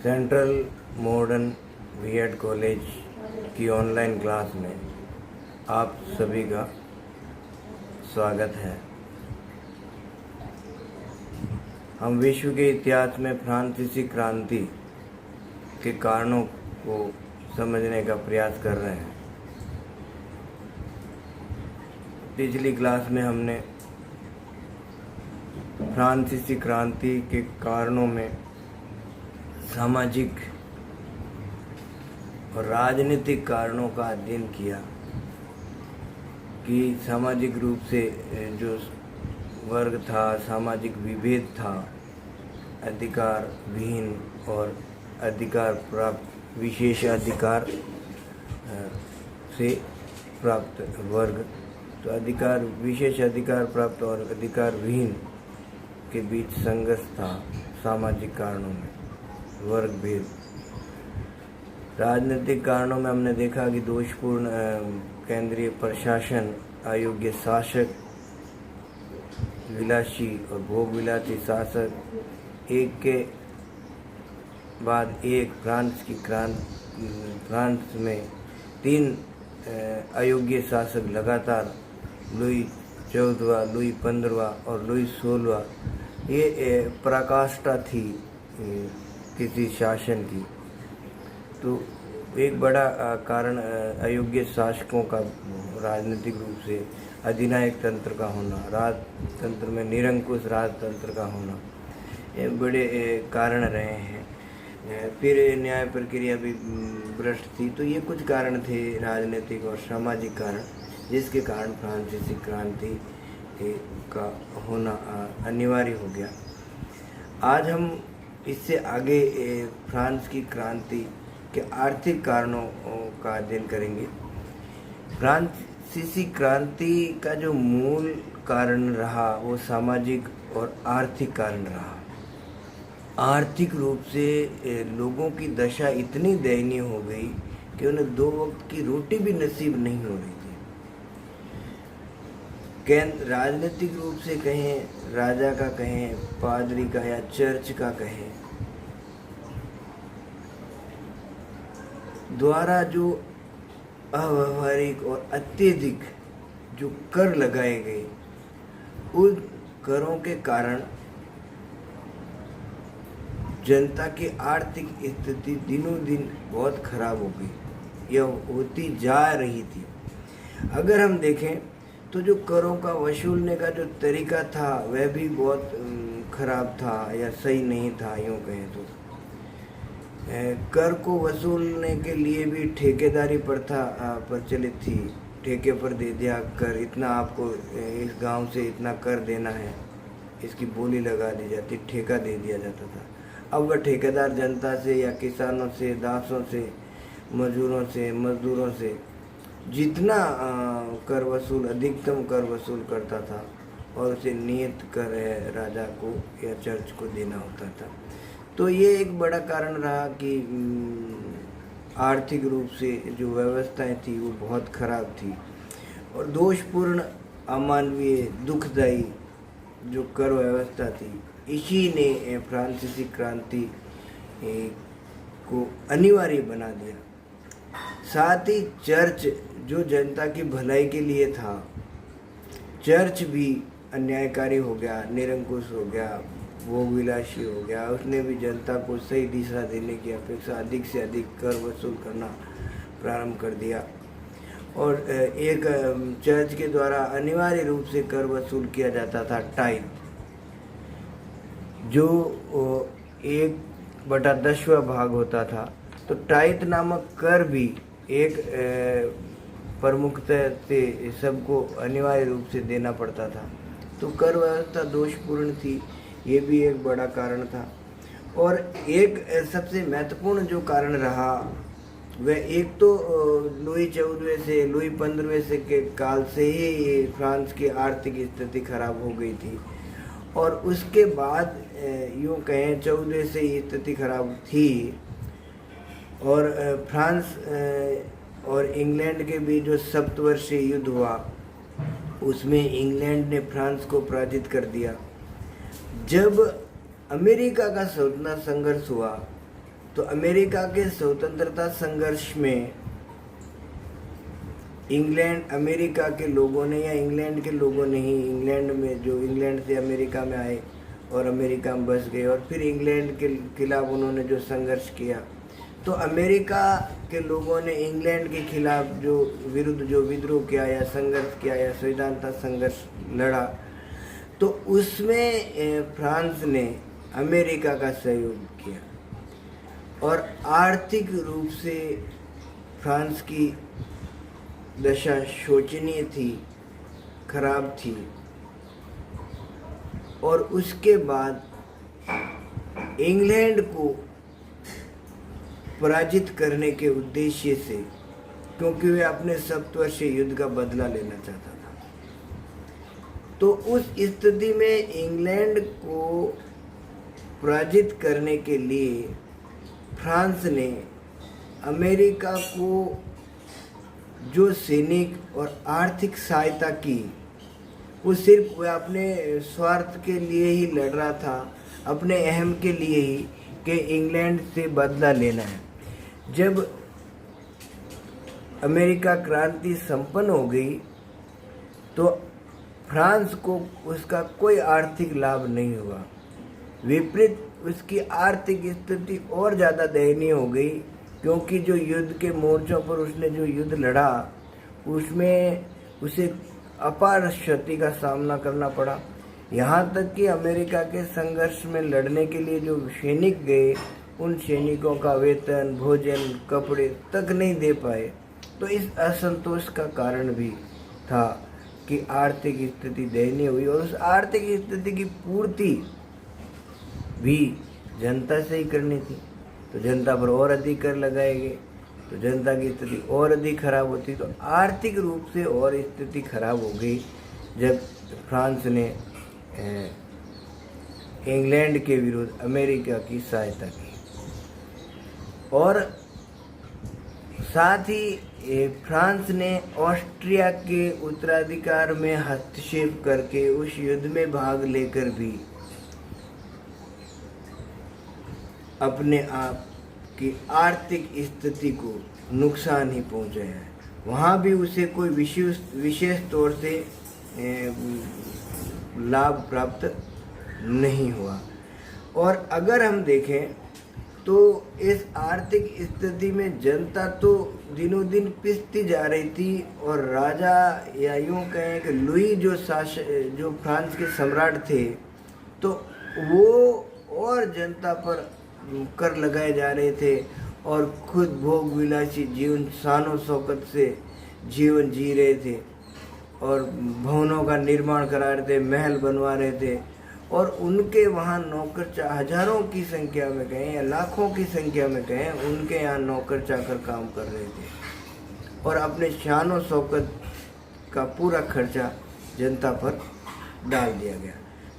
Central modern BEd college की online class में आप सभी का स्वागत है। हम विश्व के इतिहास में फ्रांसीसी क्रांति के कारणों को समझने का प्रयास कर रहे हैं। पिछली क्लास में हमने फ्रांसीसी क्रांति के कारणों में सामाजिक और राजनीतिक कारणों का अध्ययन किया कि सामाजिक रूप से जो वर्ग था, सामाजिक विभेद था, अधिकार विहीन और अधिकार प्राप्त विशेषाधिकार से प्राप्त वर्ग, तो अधिकार विशेषाधिकार प्राप्त और अधिकार विहीन के बीच संघर्ष था। सामाजिक कारणों में वर्ग भेद। राजनीतिक कारणों में हमने देखा कि दोषपूर्ण केंद्रीय प्रशासन, अयोग्य शासक, विलासी और भोगविलासी शासक, एक के बाद एक फ्रांस में 3 अयोग्य शासक लगातार, लुई 14वां, लुई 15वां और लुई 16वां, ये पराकाष्ठा थी किसी शासन की। तो एक बड़ा कारण अयोग्य शासकों का राजनीतिक रूप से अधिनायक तंत्र का होना, राजतंत्र में निरंकुश राजतंत्र का होना, ये बड़े कारण रहे हैं। फिर न्याय प्रक्रिया भी भ्रष्ट थी। तो ये कुछ कारण थे, राजनीतिक और सामाजिक कारण, जिसके कारण फ्रांसीसी क्रांति का होना अनिवार्य हो गया। आज हम इससे आगे फ्रांस की क्रांति के आर्थिक कारणों का अध्ययन करेंगे। फ्रांसीसी क्रांति का जो मूल कारण रहा वो सामाजिक और आर्थिक कारण रहा। आर्थिक रूप से लोगों की दशा इतनी दयनीय हो गई कि उन्हें 2 वक्त की रोटी भी नसीब नहीं हो रही थी। राजनीतिक रूप से कहें, राजा का कहें, पादरी का या चर्च का कहें, द्वारा जो अव्यावहारिक और अत्यधिक जो कर लगाए गए, उन करों के कारण जनता की आर्थिक स्थिति दिनों दिन बहुत खराब हो गई, यह होती जा रही थी। अगर हम देखें तो जो करों का वसूलने का जो तरीका था वह भी बहुत खराब था या सही नहीं था। यूँ कहें तो कर को वसूलने के लिए भी ठेकेदारी प्रथा प्रचलित थी। ठेके पर दे दिया कर, इतना आपको इस गांव से इतना कर देना है, इसकी बोली लगा दी जाती, ठेका दे दिया जाता था। अब वह ठेकेदार जनता से या किसानों से, दासों से, मजदूरों से जितना कर वसूल, अधिकतम कर वसूल करता था और उसे नियत कर राजा को या चर्च को देना होता था। तो ये एक बड़ा कारण रहा कि आर्थिक रूप से जो व्यवस्थाएं थी वो बहुत खराब थी और दोषपूर्ण, अमानवीय, दुखदायी जो कर व्यवस्था थी, इसी ने फ्रांसीसी क्रांति को अनिवार्य बना दिया। साथ ही चर्च जो जनता की भलाई के लिए था, चर्च भी अन्यायकारी हो गया, निरंकुश हो गया, भोगविलासी हो गया। उसने भी जनता को सही दिशा देने की अपेक्षा अधिक से अधिक कर वसूल करना प्रारंभ कर दिया। और एक चर्च के द्वारा अनिवार्य रूप से कर वसूल किया जाता था टाइथ, जो 1/10वां भाग होता था। तो टाइथ नामक कर भी एक प्रमुखता से सबको अनिवार्य रूप से देना पड़ता था। तो कर व्यवस्था दोषपूर्ण थी, ये भी एक बड़ा कारण था। और एक सबसे महत्वपूर्ण जो कारण रहा वह एक तो लुई 14वें से, लुई 15वें से के काल से ही फ्रांस की आर्थिक स्थिति खराब हो गई थी और उसके बाद यूँ कहें 14वें से स्थिति खराब थी। और फ्रांस और इंग्लैंड के बीच जो सप्तवर्षीय युद्ध हुआ उसमें इंग्लैंड ने फ्रांस को पराजित कर दिया। जब अमेरिका का स्वतंत्रता संघर्ष हुआ तो अमेरिका के स्वतंत्रता संघर्ष में इंग्लैंड, अमेरिका के लोगों ने या इंग्लैंड के लोगों ने ही, इंग्लैंड में जो इंग्लैंड से अमेरिका में आए और अमेरिका में बस गए और फिर इंग्लैंड के खिलाफ उन्होंने जो संघर्ष किया, तो अमेरिका के लोगों ने इंग्लैंड के खिलाफ जो विरुद्ध जो विद्रोह किया या संघर्ष किया या स्वतंत्रता संघर्ष लड़ा, तो उसमें फ्रांस ने अमेरिका का सहयोग किया और आर्थिक रूप से फ्रांस की दशा शोचनीय थी, खराब थी। और उसके बाद इंग्लैंड को पराजित करने के उद्देश्य से, क्योंकि वे अपने सप्तवर्षीय युद्ध का बदला लेना चाहता था, तो उस स्थिति में इंग्लैंड को पराजित करने के लिए फ्रांस ने अमेरिका को जो सैनिक और आर्थिक सहायता की, वो सिर्फ वह अपने स्वार्थ के लिए ही लड़ रहा था, अपने अहम के लिए ही कि इंग्लैंड से बदला लेना है। जब अमेरिका क्रांति संपन्न हो गई तो फ्रांस को उसका कोई आर्थिक लाभ नहीं हुआ, विपरीत उसकी आर्थिक स्थिति और ज़्यादा दयनीय हो गई, क्योंकि जो युद्ध के मोर्चों पर उसने जो युद्ध लड़ा उसमें उसे अपार क्षति का सामना करना पड़ा। यहाँ तक कि अमेरिका के संघर्ष में लड़ने के लिए जो सैनिक गए, उन सैनिकों का वेतन, भोजन, कपड़े तक नहीं दे पाए। तो इस असंतोष का कारण भी था कि आर्थिक स्थिति दयनीय हुई और उस आर्थिक स्थिति की पूर्ति भी जनता से ही करनी थी। तो जनता पर और अधिक कर लगाए गए, तो जनता की स्थिति और अधिक खराब होती, तो आर्थिक रूप से और स्थिति खराब हो गई जब फ्रांस ने इंग्लैंड के विरुद्ध अमेरिका की सहायता की। और साथ ही फ्रांस ने ऑस्ट्रिया के उत्तराधिकार में हस्तक्षेप करके उस युद्ध में भाग लेकर भी अपने आप की आर्थिक स्थिति को नुकसान ही पहुंचाया है। वहाँ भी उसे कोई विशेष तौर से लाभ प्राप्त नहीं हुआ। और अगर हम देखें तो इस आर्थिक स्थिति में जनता तो दिनों दिन पिसती जा रही थी और राजा, या यूँ कहें कि लुई जो फ्रांस के सम्राट थे, तो वो और जनता पर कर लगाए जा रहे थे और खुद भोग विलासी जीवन, शानो शौकत से जीवन जी रहे थे और भवनों का निर्माण करा रहे थे, महल बनवा रहे थे। और उनके वहाँ नौकर हजारों की संख्या में कहें या लाखों की संख्या में कहें, उनके यहाँ नौकर चाकर काम कर रहे थे और अपने शानो शौकत का पूरा खर्चा जनता पर डाल दिया गया।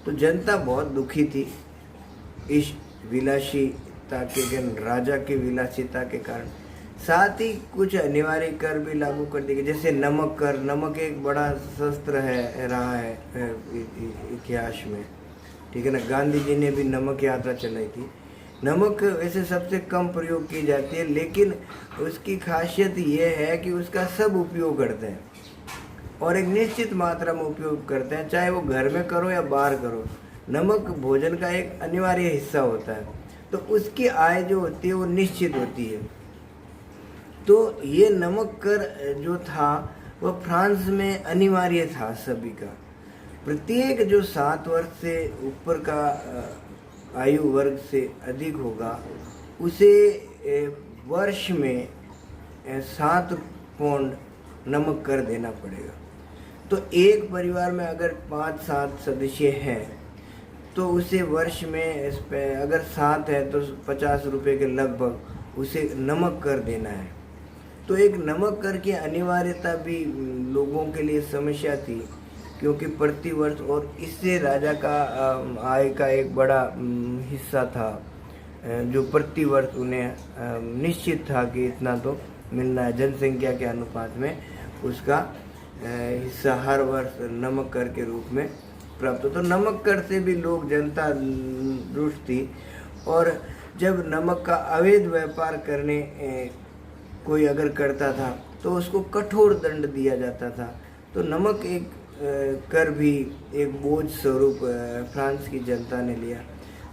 तो जनता बहुत दुखी थी इस विलासिता के, राजा के विलासिता के कारण। साथ ही कुछ अनिवार्य कर भी लागू कर दिए गए, जैसे नमक कर। नमक एक बड़ा शस्त्र रहा है इतिहास में, ठीक है ना। गांधी जी ने भी नमक यात्रा चलाई थी। नमक वैसे सबसे कम प्रयोग की जाती है, लेकिन उसकी खासियत ये है कि उसका सब उपयोग करते हैं और एक निश्चित मात्रा में उपयोग करते हैं, चाहे वो घर में करो या बाहर करो। नमक भोजन का एक अनिवार्य हिस्सा होता है, तो उसकी आय जो होती है वो निश्चित होती है। तो ये नमक कर जो था वह फ्रांस में अनिवार्य था सभी का। प्रत्येक जो 7 वर्ष से ऊपर का आयु वर्ग से अधिक होगा उसे वर्ष में 7 पौंड नमक कर देना पड़ेगा। तो एक परिवार में अगर 5-7 सदस्य हैं तो उसे वर्ष में अगर 7 है तो 50 रुपये के लगभग उसे नमक कर देना है। तो एक नमक कर की अनिवार्यता भी लोगों के लिए समस्या थी, क्योंकि प्रति वर्ष, और इससे राजा का आय का एक बड़ा हिस्सा था जो प्रति वर्ष उन्हें निश्चित था कि इतना तो मिलना है। जनसंख्या के अनुपात में उसका हिस्सा हर वर्ष नमक कर के रूप में प्राप्त हो। तो नमक कर से भी लोग, जनता रुष्ट थी और जब नमक का अवैध व्यापार करने कोई अगर करता था तो उसको कठोर दंड दिया जाता था। तो नमक एक कर भी एक बोझ स्वरूप फ्रांस की जनता ने लिया।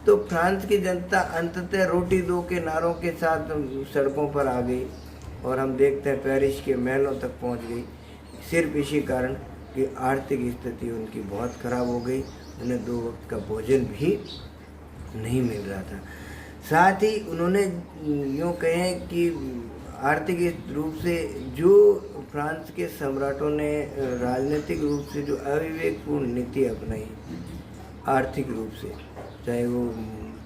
तो फ्रांस की जनता अंततः रोटी दो के नारों के साथ सड़कों पर आ गई और हम देखते हैं पेरिस के महलों तक पहुंच गई, सिर्फ इसी कारण कि आर्थिक स्थिति उनकी बहुत खराब हो गई, उन्हें 2 वक्त का भोजन भी नहीं मिल रहा था। साथ ही उन्होंने यूँ कहें कि आर्थिक रूप से जो फ्रांस के सम्राटों ने राजनीतिक रूप से जो अविवेकपूर्ण नीति अपनाई आर्थिक रूप से, चाहे वो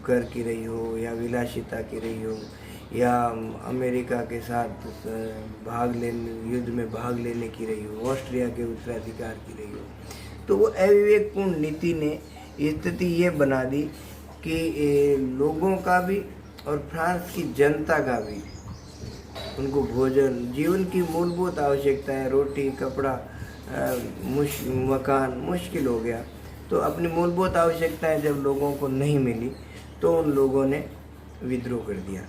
कर की रही हो या विलासिता की रही हो या अमेरिका के साथ युद्ध में भाग लेने की रही हो, ऑस्ट्रिया के उत्तराधिकार की रही हो, तो वो अविवेकपूर्ण नीति ने स्थिति ये बना दी कि लोगों का भी और फ्रांस की जनता का भी उनको भोजन, जीवन की मूलभूत आवश्यकताएं, रोटी, कपड़ा, मकान मुश्किल हो गया। तो अपनी मूलभूत आवश्यकताएं जब लोगों को नहीं मिली तो उन लोगों ने विद्रोह कर दिया।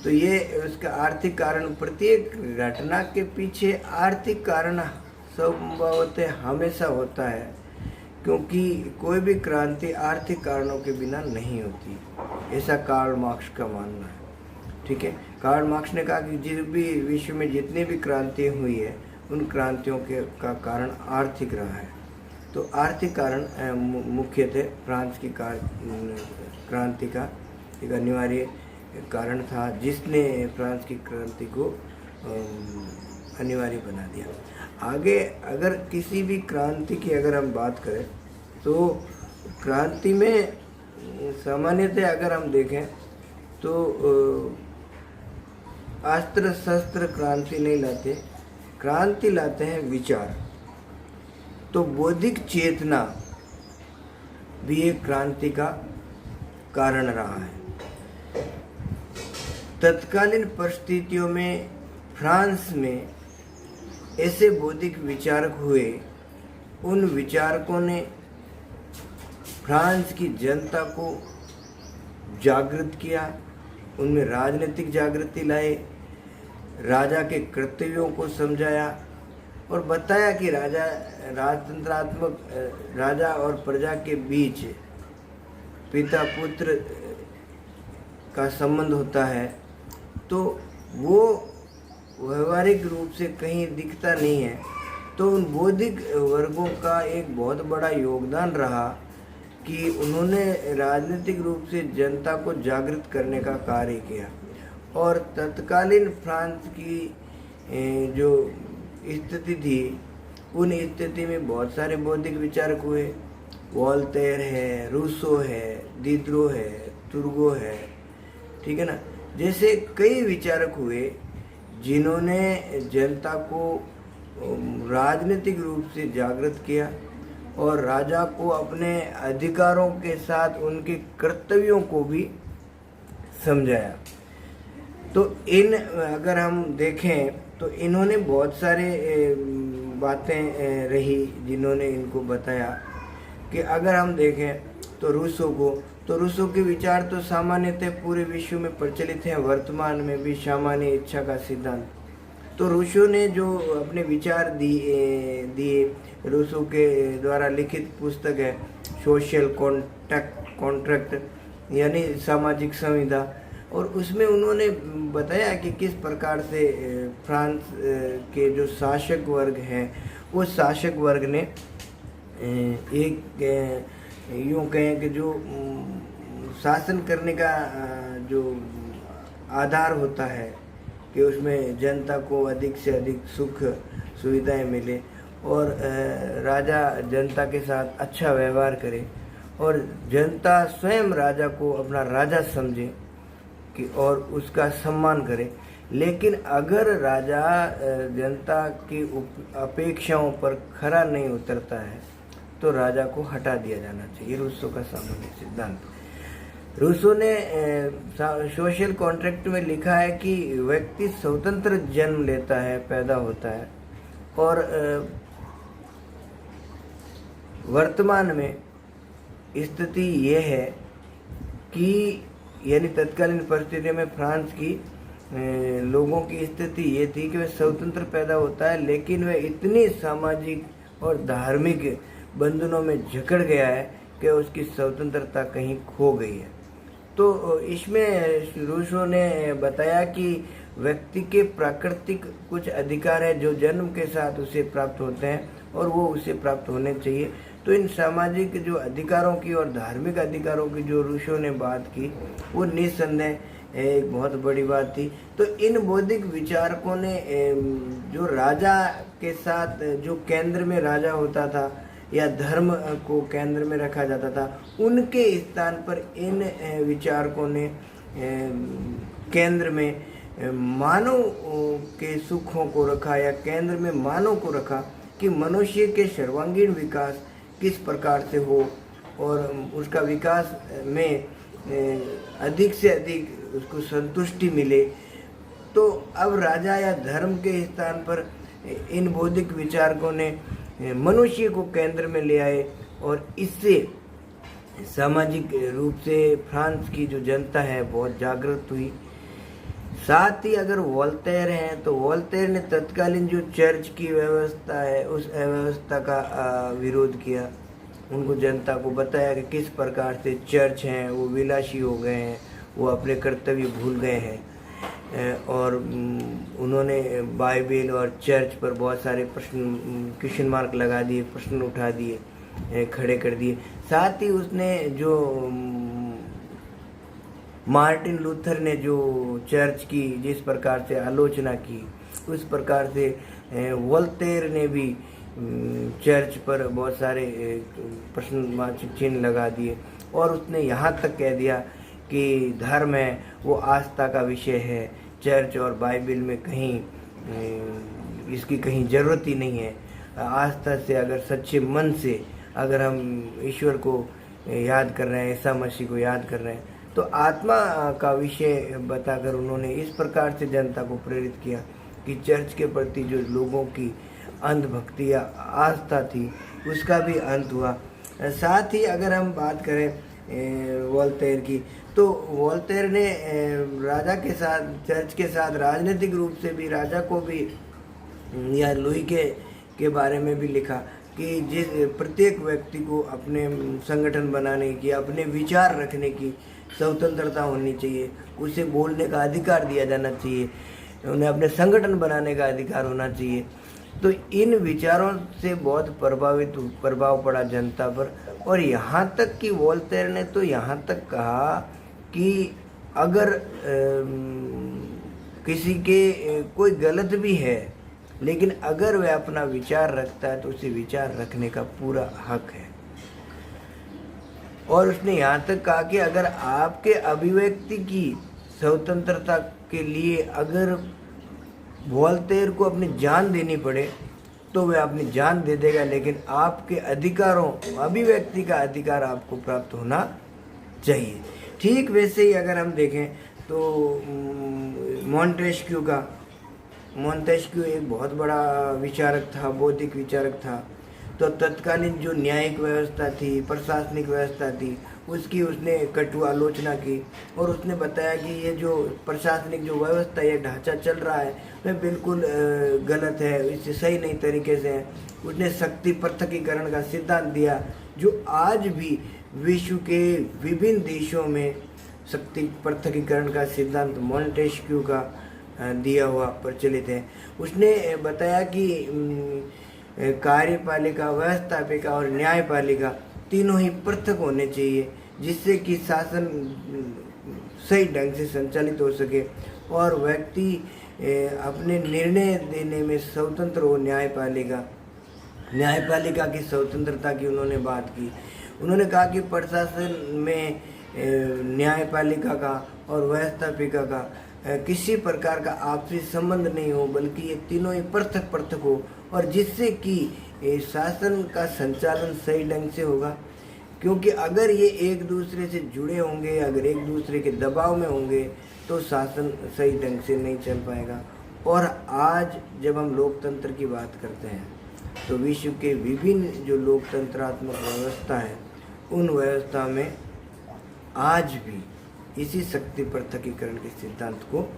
तो ये उसका आर्थिक कारण, प्रत्येक घटना के पीछे आर्थिक कारण संभवतः हमेशा होता है, क्योंकि कोई भी क्रांति आर्थिक कारणों के बिना नहीं होती, ऐसा कार्ल मार्क्स का मानना है। ठीक है, कार्ल मार्क्स ने कहा कि जिस भी विश्व में जितनी भी क्रांति हुई है उन क्रांतियों का कारण आर्थिक रहा है। तो आर्थिक कारण मुख्यतः फ्रांस की क्रांति का एक अनिवार्य कारण था, जिसने फ्रांस की क्रांति को अनिवार्य बना दिया। आगे अगर किसी भी क्रांति की अगर हम बात करें तो क्रांति में सामान्यतः अगर हम देखें तो अस्त्र शस्त्र क्रांति नहीं लाते, क्रांति लाते हैं विचार। तो बौद्धिक चेतना भी एक क्रांति का कारण रहा है। तत्कालीन परिस्थितियों में फ्रांस में ऐसे बौद्धिक विचारक हुए, उन विचारकों ने फ्रांस की जनता को जागृत किया, उनमें राजनीतिक जागृति लाए, राजा के कर्तव्यों को समझाया और बताया कि राजतंत्रात्मक राजा और प्रजा के बीच पिता पुत्र का संबंध होता है, तो वो व्यवहारिक रूप से कहीं दिखता नहीं है। तो उन बौद्धिक वर्गों का एक बहुत बड़ा योगदान रहा कि उन्होंने राजनीतिक रूप से जनता को जागृत करने का कार्य किया। और तत्कालीन फ्रांस की जो स्थिति थी, उन स्थिति में बहुत सारे बौद्धिक विचारक हुए। वोल्टेयर है, रूसो है, दिद्रो है, तुर्गो है, ठीक है ना, जैसे कई विचारक हुए जिन्होंने जनता को राजनीतिक रूप से जागृत किया और राजा को अपने अधिकारों के साथ उनके कर्तव्यों को भी समझाया। तो इन अगर हम देखें तो इन्होंने बहुत सारे बातें रही जिन्होंने इनको बताया कि अगर हम देखें तो रूसो के विचार तो सामान्यतः पूरे विश्व में प्रचलित हैं, वर्तमान में भी सामान्य इच्छा का सिद्धांत। तो रूसो ने जो अपने विचार दिए रूसो के द्वारा लिखित पुस्तक है सोशल कॉन्ट्रैक्ट यानी सामाजिक संविदा, और उसमें उन्होंने बताया कि किस प्रकार से फ्रांस के जो शासक वर्ग हैं, उस शासक वर्ग ने एक यूँ कहें कि जो शासन करने का जो आधार होता है कि उसमें जनता को अधिक से अधिक सुख सुविधाएं मिले और राजा जनता के साथ अच्छा व्यवहार करे और जनता स्वयं राजा को अपना राजा समझे कि और उसका सम्मान करे। लेकिन अगर राजा जनता की अपेक्षाओं पर खरा नहीं उतरता है तो राजा को हटा दिया जाना चाहिए, रूसो का सामान्य सिद्धांत। रूसो ने सोशल कॉन्ट्रैक्ट में लिखा है कि व्यक्ति स्वतंत्र जन्म लेता है, पैदा होता है, और वर्तमान में स्थिति ये है कि यानी तत्कालीन परिस्थिति में फ्रांस की लोगों की स्थिति ये थी कि वह स्वतंत्र पैदा होता है, लेकिन वह इतनी सामाजिक और धार्मिक बंधनों में जकड़ गया है कि उसकी स्वतंत्रता कहीं खो गई है। तो इसमें रूसो ने बताया कि व्यक्ति के प्राकृतिक कुछ अधिकार है जो जन्म के साथ उसे प्राप्त होते हैं और वो उसे प्राप्त होने चाहिए। तो इन सामाजिक जो अधिकारों की और धार्मिक अधिकारों की जो रूसो ने बात की, वो निस्संदेह एक बहुत बड़ी बात थी। तो इन बौद्धिक विचारकों ने जो राजा के साथ जो केंद्र में राजा होता था या धर्म को केंद्र में रखा जाता था, उनके स्थान पर इन विचारकों ने केंद्र में मानव के सुखों को रखा या केंद्र में मानव को रखा कि मनुष्य के सर्वांगीण विकास किस प्रकार से हो और उसका विकास में अधिक से अधिक उसको संतुष्टि मिले। तो अब राजा या धर्म के स्थान पर इन बौद्धिक विचारकों ने मनुष्य को केंद्र में ले आए और इससे सामाजिक रूप से फ्रांस की जो जनता है बहुत जागृत हुई। साथ ही अगर वोल्टेयर हैं तो वोल्टेयर ने तत्कालीन जो चर्च की व्यवस्था है उस व्यवस्था का विरोध किया। उनको जनता को बताया कि किस प्रकार से चर्च हैं वो विलासी हो गए हैं, वो अपने कर्तव्य भूल गए हैं और उन्होंने बाइबल और चर्च पर बहुत सारे क्वेश्चन मार्क लगा दिए, प्रश्न उठा दिए, खड़े कर दिए। साथ ही उसने जो मार्टिन लूथर ने जो चर्च की जिस प्रकार से आलोचना की, उस प्रकार से वोल्टेयर ने भी चर्च पर बहुत सारे प्रश्न चिन्ह लगा दिए और उसने यहाँ तक कह दिया कि धर्म है वो आस्था का विषय है, चर्च और बाइबल में कहीं इसकी कहीं ज़रूरत ही नहीं है। आस्था से अगर सच्चे मन से अगर हम ईश्वर को याद कर रहे हैं, ईसा मसीह को याद कर रहे हैं, तो आत्मा का विषय बताकर उन्होंने इस प्रकार से जनता को प्रेरित किया कि चर्च के प्रति जो लोगों की अंधभक्ति या आस्था थी उसका भी अंत हुआ। साथ ही अगर हम बात करें वोल्टेयर की, तो वोल्टेयर ने राजा के साथ, चर्च के साथ राजनीतिक रूप से भी राजा को भी या लुई के बारे में भी लिखा कि जिस प्रत्येक व्यक्ति को अपने संगठन बनाने की, अपने विचार रखने की स्वतंत्रता होनी चाहिए, उसे बोलने का अधिकार दिया जाना चाहिए, उन्हें अपने संगठन बनाने का अधिकार होना चाहिए। तो इन विचारों से बहुत प्रभाव पड़ा जनता पर। और यहाँ तक कि वोल्टेयर ने तो यहाँ तक कहा कि अगर किसी के कोई गलत भी है, लेकिन अगर वह अपना विचार रखता है तो उसे विचार रखने का पूरा हक है। और उसने यहाँ तक कहा कि अगर आपके अभिव्यक्ति की स्वतंत्रता के लिए अगर वोल्टेयर को अपनी जान देनी पड़े तो वह अपनी जान दे देगा, लेकिन आपके अधिकारों, अभिव्यक्ति का अधिकार आपको प्राप्त होना चाहिए। ठीक वैसे ही अगर हम देखें तो मोंटेस्क्यू एक बहुत बड़ा विचारक था, बौद्धिक विचारक था। तो तत्कालीन जो न्यायिक व्यवस्था थी, प्रशासनिक व्यवस्था थी, उसकी उसने कटु आलोचना की और उसने बताया कि ये जो प्रशासनिक जो व्यवस्था, ये ढांचा चल रहा है वह बिल्कुल गलत है, इससे सही नहीं तरीके से है। उसने शक्ति पृथकीकरण का सिद्धांत दिया जो आज भी विश्व के विभिन्न देशों में शक्ति पृथकीकरण का सिद्धांत मोंटेस्क्यू का दिया हुआ प्रचलित है। उसने बताया कि कार्यपालिका, व्यवस्थापिका और न्यायपालिका तीनों ही पृथक होने चाहिए, जिससे कि शासन सही ढंग से संचालित हो सके और व्यक्ति अपने निर्णय देने में स्वतंत्र हो। न्यायपालिका की स्वतंत्रता की उन्होंने बात की। उन्होंने कहा कि प्रशासन में न्यायपालिका का और व्यवस्थापिका का किसी प्रकार का आपसी संबंध नहीं हो, बल्कि ये तीनों ही पृथक हो, और जिससे कि शासन का संचालन सही ढंग से होगा। क्योंकि अगर ये एक दूसरे से जुड़े होंगे, अगर एक दूसरे के दबाव में होंगे, तो शासन सही ढंग से नहीं चल पाएगा। और आज जब हम लोकतंत्र की बात करते हैं तो विश्व के विभिन्न जो लोकतंत्रात्मक व्यवस्था है, उन व्यवस्था में आज भी इसी शक्ति पृथकीकरण के सिद्धांत को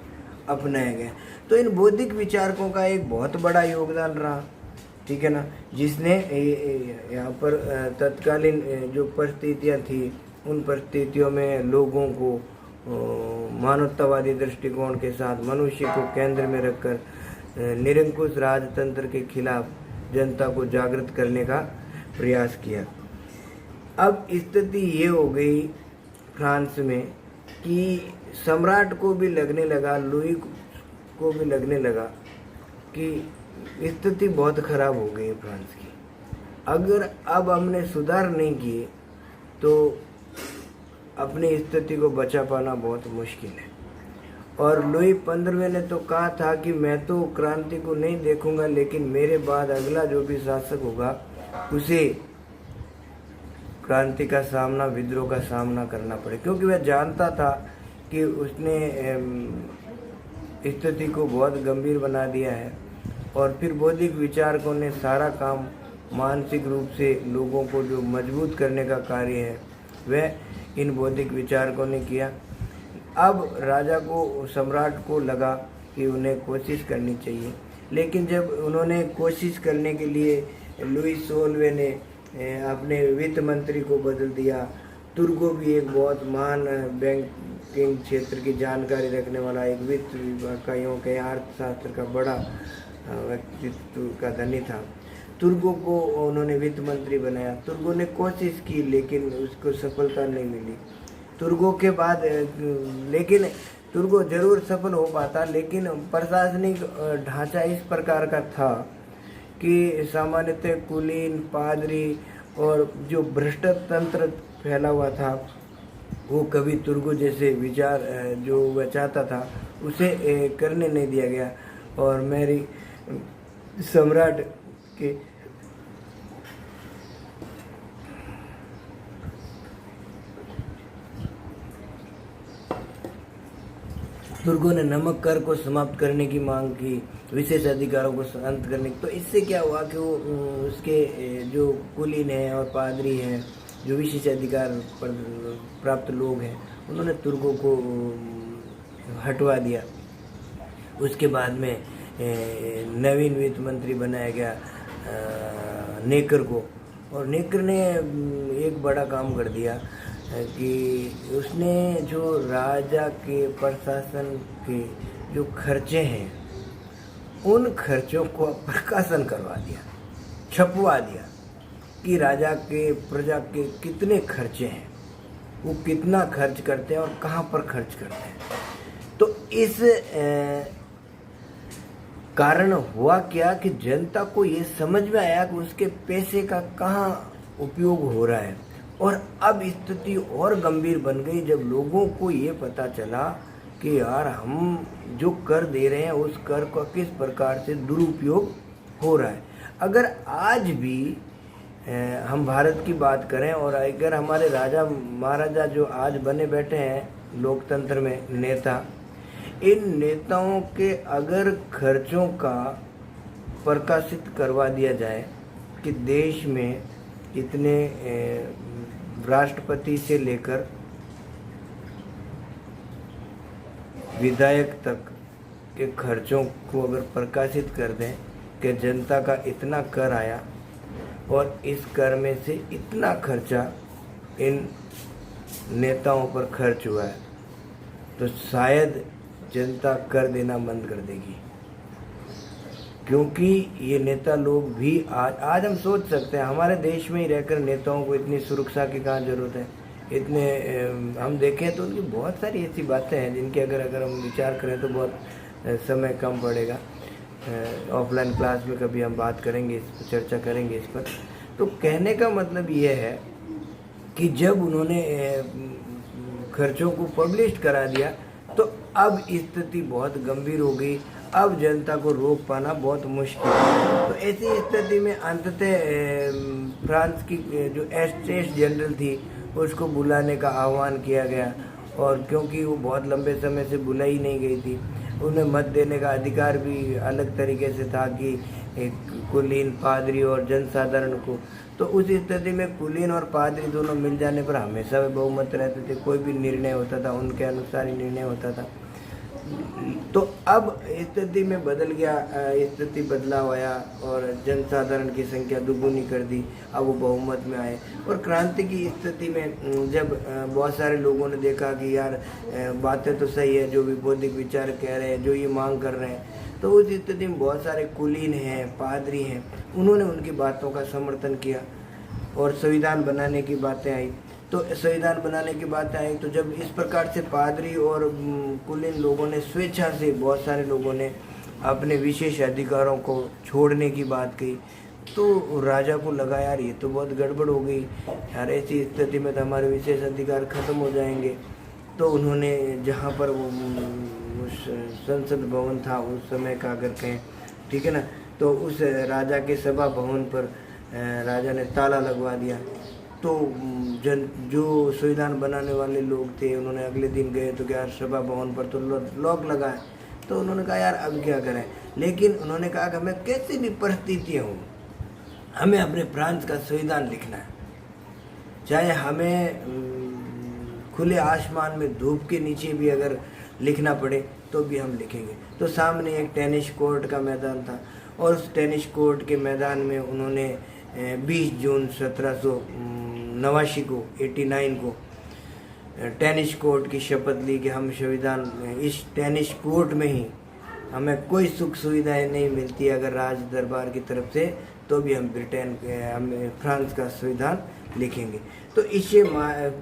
अपनाया गया। तो इन बौद्धिक विचारकों का एक बहुत बड़ा योगदान रहा, ठीक है ना, जिसने यहाँ पर तत्कालीन जो परिस्थितियाँ थी उन परिस्थितियों में लोगों को मानवतावादी दृष्टिकोण के साथ मनुष्य को केंद्र में रखकर निरंकुश राजतंत्र के खिलाफ जनता को जागृत करने का प्रयास किया। अब स्थिति ये हो गई फ्रांस में कि सम्राट को भी लगने लगा, लुई को भी लगने लगा कि स्थिति बहुत खराब हो गई है फ्रांस की। अगर अब हमने सुधार नहीं किए तो अपनी स्थिति को बचा पाना बहुत मुश्किल है। और लुई 15वें ने तो कहा था कि मैं तो क्रांति को नहीं देखूंगा, लेकिन मेरे बाद अगला जो भी शासक होगा उसे क्रांति का सामना, विद्रोह का सामना करना पड़े, क्योंकि वह जानता था कि उसने स्थिति को बहुत गंभीर बना दिया है। और फिर बौद्धिक विचारकों ने सारा काम मानसिक रूप से लोगों को जो मजबूत करने का कार्य है वह इन बौद्धिक विचारकों ने किया। अब राजा को, सम्राट को लगा कि उन्हें कोशिश करनी चाहिए, लेकिन जब उन्होंने कोशिश करने के लिए लुई 16वें ने अपने वित्त मंत्री को बदल दिया। तुर्गो भी एक बहुत महान बैंकिंग क्षेत्र की जानकारी रखने वाला, एक वित्त इकाइयों के अर्थशास्त्र का बड़ा व्यक्तित्व का धनी था। तुर्गो को उन्होंने वित्त मंत्री बनाया। तुर्गो ने कोशिश की लेकिन उसको सफलता नहीं मिली। तुर्गो के बाद लेकिन तुर्गो जरूर सफल हो पाता, लेकिन प्रशासनिक ढांचा इस प्रकार का था कि सामान्यतः कुलीन, पादरी और जो भ्रष्ट तंत्र फैला हुआ था वो कभी तुर्गो जैसे विचार जो वह चाहता था उसे करने नहीं दिया गया। और मेरी सम्राट के तुर्गों ने नमक कर को समाप्त करने की मांग की, विशेष अधिकारों को अंत करने की। तो इससे क्या हुआ कि वो उसके जो कुलीन हैं और पादरी हैं, जो विशेष अधिकार प्राप्त लोग हैं, उन्होंने तुर्गों को हटवा दिया। उसके बाद में नवीन वित्त मंत्री बनाया गया नेकर को, और नेकर ने एक बड़ा काम कर दिया कि उसने जो राजा के प्रशासन के जो खर्चे हैं उन खर्चों को प्रकाशन करवा दिया, छपवा दिया कि राजा के प्रजा के कितने खर्चे हैं, वो कितना खर्च करते हैं और कहाँ पर खर्च करते हैं। तो इस कारण हुआ क्या कि जनता को ये समझ में आया कि उसके पैसे का कहाँ उपयोग हो रहा है। और अब स्थिति और गंभीर बन गई जब लोगों को ये पता चला कि यार हम जो कर दे रहे हैं उस कर का किस प्रकार से दुरुपयोग हो रहा है। अगर आज भी हम भारत की बात करें और अगर हमारे राजा महाराजा जो आज बने बैठे हैं लोकतंत्र में नेता, इन नेताओं के अगर खर्चों का प्रकाशित करवा दिया जाए कि देश में इतने राष्ट्रपति से लेकर विधायक तक के खर्चों को अगर प्रकाशित कर दें कि जनता का इतना कर आया और इस कर में से इतना खर्चा इन नेताओं पर खर्च हुआ है, तो शायद जनता कर देना बंद कर देगी। क्योंकि ये नेता लोग भी आज हम सोच सकते हैं हमारे देश में ही रहकर नेताओं को इतनी सुरक्षा की कहाँ जरूरत है। इतने हम देखें तो उनकी बहुत सारी ऐसी बातें हैं जिनके अगर हम विचार करें तो बहुत समय कम पड़ेगा। ऑफलाइन क्लास में कभी हम बात करेंगे, इस पर चर्चा करेंगे इस पर। तो कहने का मतलब ये है कि जब उन्होंने खर्चों को पब्लिश करा दिया तो अब स्थिति बहुत गंभीर हो गई। अब जनता को रोक पाना बहुत मुश्किल है। तो ऐसी स्थिति में अंततः फ्रांस की जो एस्टेट जनरल थी उसको बुलाने का आह्वान किया गया, और क्योंकि वो बहुत लंबे समय से बुलाई नहीं गई थी, उन्हें मत देने का अधिकार भी अलग तरीके से था कि एक कुलीन, पादरी और जनसाधारण को तो उस स्थिति में कुलीन और पादरी दोनों मिल जाने पर हमेशा वे बहुमत रहते थे, कोई भी निर्णय होता था उनके अनुसार ही निर्णय होता था। तो अब स्थिति में बदल गया, स्थिति बदलाव आया और जनसाधारण की संख्या दुगुनी कर दी, अब वो बहुमत में आए। और क्रांति की स्थिति में जब बहुत सारे लोगों ने देखा कि यार बातें तो सही है, जो भी बौद्धिक विचार कह रहे हैं, जो ये मांग कर रहे हैं, तो उस स्थिति में बहुत सारे कुलीन हैं, पादरी हैं, उन्होंने उनकी बातों का समर्थन किया और संविधान बनाने की बातें आई। तो संविधान बनाने की बातें आई तो जब इस प्रकार से पादरी और कुलीन लोगों ने स्वेच्छा से, बहुत सारे लोगों ने अपने विशेष अधिकारों को छोड़ने की बात कही, तो राजा को लगा यार ये तो बहुत गड़बड़ हो गई यार, ऐसी स्थिति में तो हमारे विशेष अधिकार खत्म हो जाएंगे। तो उन्होंने जहाँ पर वो संसद भवन था उस समय का अगर कहें, ठीक है ना, तो उस राजा के सभा भवन पर राजा ने ताला लगवा दिया। तो जो संविधान बनाने वाले लोग थे उन्होंने अगले दिन गए तो क्या सभा भवन पर तो लॉक लगा है। तो उन्होंने कहा यार अब क्या करें, लेकिन उन्होंने कहा कि हमें कैसी भी परिस्थितियाँ हो, हमें अपने फ्रांस का संविधान लिखना है, चाहे हमें खुले आसमान में धूप के नीचे भी अगर लिखना पड़े तो भी हम लिखेंगे। तो सामने एक टेनिस कोर्ट का मैदान था और उस टेनिस कोर्ट के मैदान में उन्होंने 20 जून 1789 को 89 को टेनिस कोर्ट की शपथ ली कि हम संविधान, इस टेनिस कोर्ट में ही हमें कोई सुख सुविधाएं नहीं मिलती अगर राज दरबार की तरफ से, तो भी हम हम फ्रांस का संविधान लिखेंगे। तो इससे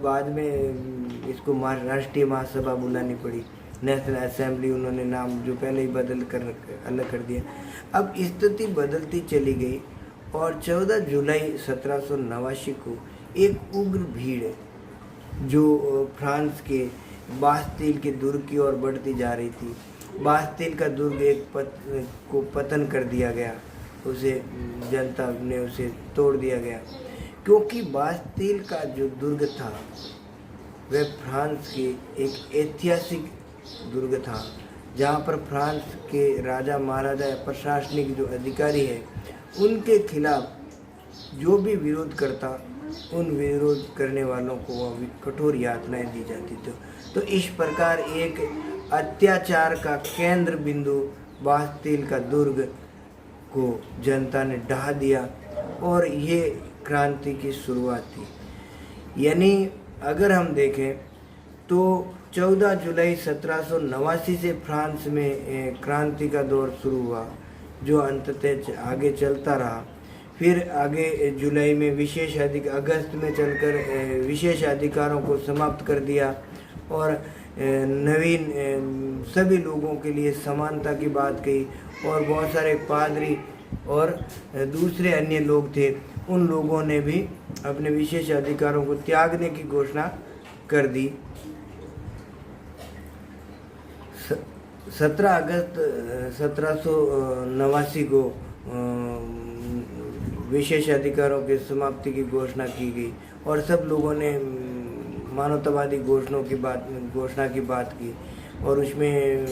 बाद में इसको राष्ट्रीय महासभा बुलानी पड़ी, नेशनल असेंबली उन्होंने नाम जो पहले ही बदल कर अलग कर दिया। अब स्थिति बदलती चली गई और 14 जुलाई 1789 को एक उग्र भीड़ जो फ्रांस के बास्तिल के दुर्ग की ओर बढ़ती जा रही थी, बास्तिल का दुर्ग एक को पतन कर दिया गया, उसे जनता ने उसे तोड़ दिया गया, क्योंकि बास्तिल का जो दुर्ग था वह फ्रांस के एक ऐतिहासिक दुर्ग था, जहाँ पर फ्रांस के राजा महाराजा या प्रशासनिक जो अधिकारी है उनके खिलाफ जो भी विरोध करता, उन विरोध करने वालों को कठोर यातनाएं दी जाती थी। तो इस प्रकार एक अत्याचार का केंद्र बिंदु बास्तिल का दुर्ग को जनता ने ढा दिया और ये क्रांति की शुरुआत थी। यानी अगर हम देखें तो 14 जुलाई 1789 से फ्रांस में क्रांति का दौर शुरू हुआ, जो अंततः आगे चलता रहा। फिर आगे जुलाई में अगस्त में चलकर विशेष अधिकारों को समाप्त कर दिया और नवीन सभी लोगों के लिए समानता की बात कही। और बहुत सारे पादरी और दूसरे अन्य लोग थे, उन लोगों ने भी अपने विशेष अधिकारों को त्यागने की घोषणा कर दी। 17 अगस्त 1789 को विशेष अधिकारों की समाप्ति की घोषणा की गई और सब लोगों ने मानवतावादी घोषणा की बात की और उसमें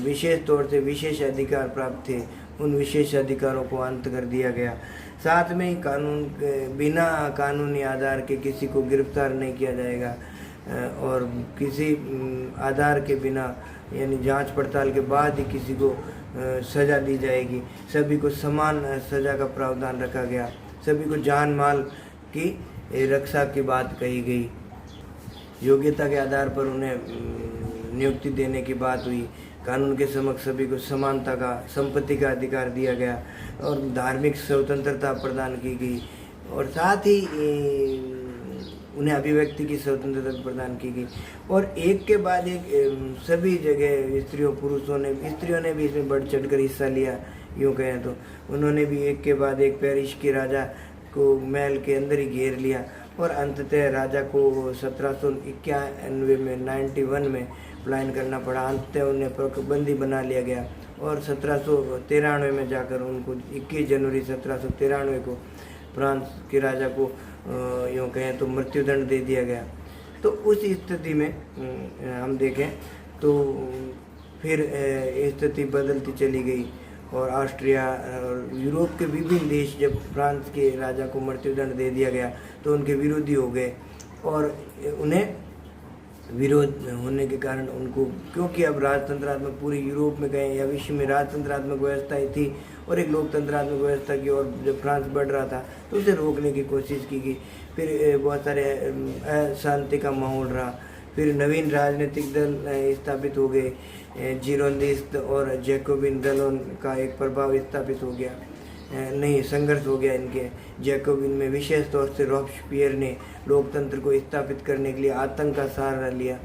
विशेष तौर से विशेष अधिकार प्राप्त थे, उन विशेष अधिकारों को अंत कर दिया गया। साथ में ही बिना कानूनी आधार के किसी को गिरफ्तार नहीं किया जाएगा और किसी आधार के बिना यानी जांच पड़ताल के बाद ही किसी को सज़ा दी जाएगी। सभी को समान सज़ा का प्रावधान रखा गया, सभी को जान माल की रक्षा की बात कही गई। योग्यता के आधार पर उन्हें नियुक्ति देने की बात हुई। कानून के समक्ष सभी को समानता का, संपत्ति का अधिकार दिया गया और धार्मिक स्वतंत्रता प्रदान की गई और साथ ही उन्हें अभिव्यक्ति की स्वतंत्रता प्रदान की गई। और एक के बाद एक सभी जगह स्त्रियों ने भी इसमें बढ़ चढ़कर हिस्सा लिया, यूँ कहें तो। उन्होंने भी एक के बाद एक पेरिस के राजा को महल के अंदर ही घेर लिया और अंततः राजा को 1791 में 91 में पलायन करना पड़ा। अंततः उन्हें बंदी बना लिया गया और 1793 में जाकर उनको 21 जनवरी 1793 को फ्रांस के राजा को यूँ कहें तो मृत्युदंड दे दिया गया। तो उस स्थिति में हम देखें तो फिर स्थिति बदलती चली गई और ऑस्ट्रिया और यूरोप के विभिन्न देश, जब फ्रांस के राजा को मृत्युदंड दे दिया गया तो उनके विरोधी हो गए। और उन्हें विरोध होने के कारण उनको, क्योंकि अब राजतंत्रात्मक पूरे यूरोप में गए या विश्व में राजतंत्रात्मक व्यवस्थाएं थी और एक लोकतंत्रात्मक व्यवस्था की ओर जब फ्रांस बढ़ रहा था तो उसे रोकने की कोशिश की गई। फिर बहुत सारे अशांति का माहौल रहा। फिर नवीन राजनीतिक दल स्थापित हो गए, जिरोंदिस्ट और जैकोबिन दलों का एक प्रभाव स्थापित हो गया, नहीं संघर्ष हो गया इनके। जैकोबिन में विशेष तौर से रॉबस्पियर ने लोकतंत्र को स्थापित करने के लिए आतंक का सहारा लिया,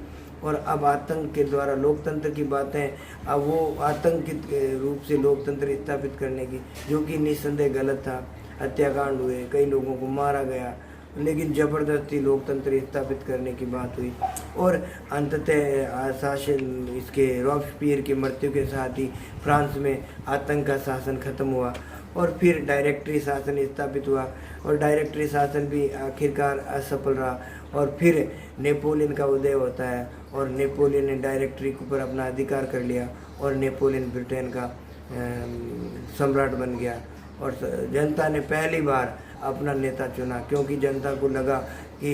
और अब आतंक के द्वारा लोकतंत्र की बातें, अब वो आतंकित रूप से लोकतंत्र स्थापित करने की, जो कि निस्संदेह गलत था। हत्याकांड हुए, कई लोगों को मारा गया, लेकिन ज़बरदस्ती लोकतंत्र स्थापित करने की बात हुई। और अंततः शासन, इसके रॉबस्पियर की मृत्यु के साथ ही फ्रांस में आतंक का शासन खत्म हुआ और फिर डायरेक्टरी शासन स्थापित हुआ, और डायरेक्टरी शासन भी आखिरकार असफल रहा। और फिर नेपोलियन का उदय होता है और नेपोलियन ने डायरेक्टरी के ऊपर अपना अधिकार कर लिया और नेपोलियन ब्रिटेन का सम्राट बन गया। और जनता ने पहली बार अपना नेता चुना, क्योंकि जनता को लगा कि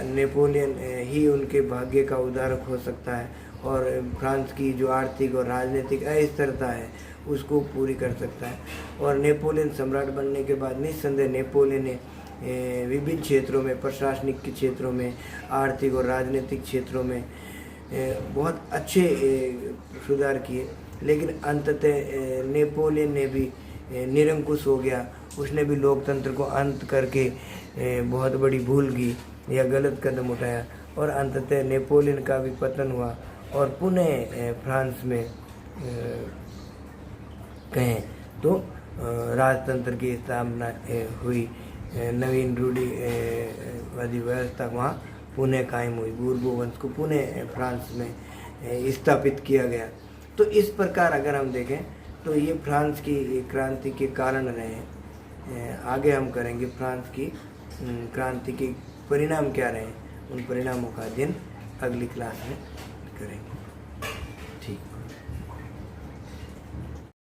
नेपोलियन ही उनके भाग्य का उद्धारक हो सकता है और फ्रांस की जो आर्थिक और राजनीतिक अस्थिरता है उसको पूरी कर सकता है। और नेपोलियन सम्राट बनने के बाद निस्संदेह नेपोलियन ने विभिन्न क्षेत्रों में, प्रशासनिक के क्षेत्रों में, आर्थिक और राजनीतिक क्षेत्रों में बहुत अच्छे सुधार किए। लेकिन अंततः नेपोलियन ने भी निरंकुश हो गया, उसने भी लोकतंत्र को अंत करके बहुत बड़ी भूल की या गलत कदम उठाया, और अंततः नेपोलियन का भी पतन हुआ और पुनः फ्रांस में कहें तो राजतंत्र की स्थापना हुई। नवीन रूढ़िवादी व्यवस्था वहाँ पुनः कायम हुई, बूर्बो वंश को पुनः फ्रांस में स्थापित किया गया। तो इस प्रकार अगर हम देखें तो ये फ्रांस की क्रांति के कारण रहे। आगे हम करेंगे फ्रांस की क्रांति के परिणाम क्या रहे, उन परिणामों का अध्ययन अगली क्लास में करेंगे। ठीक।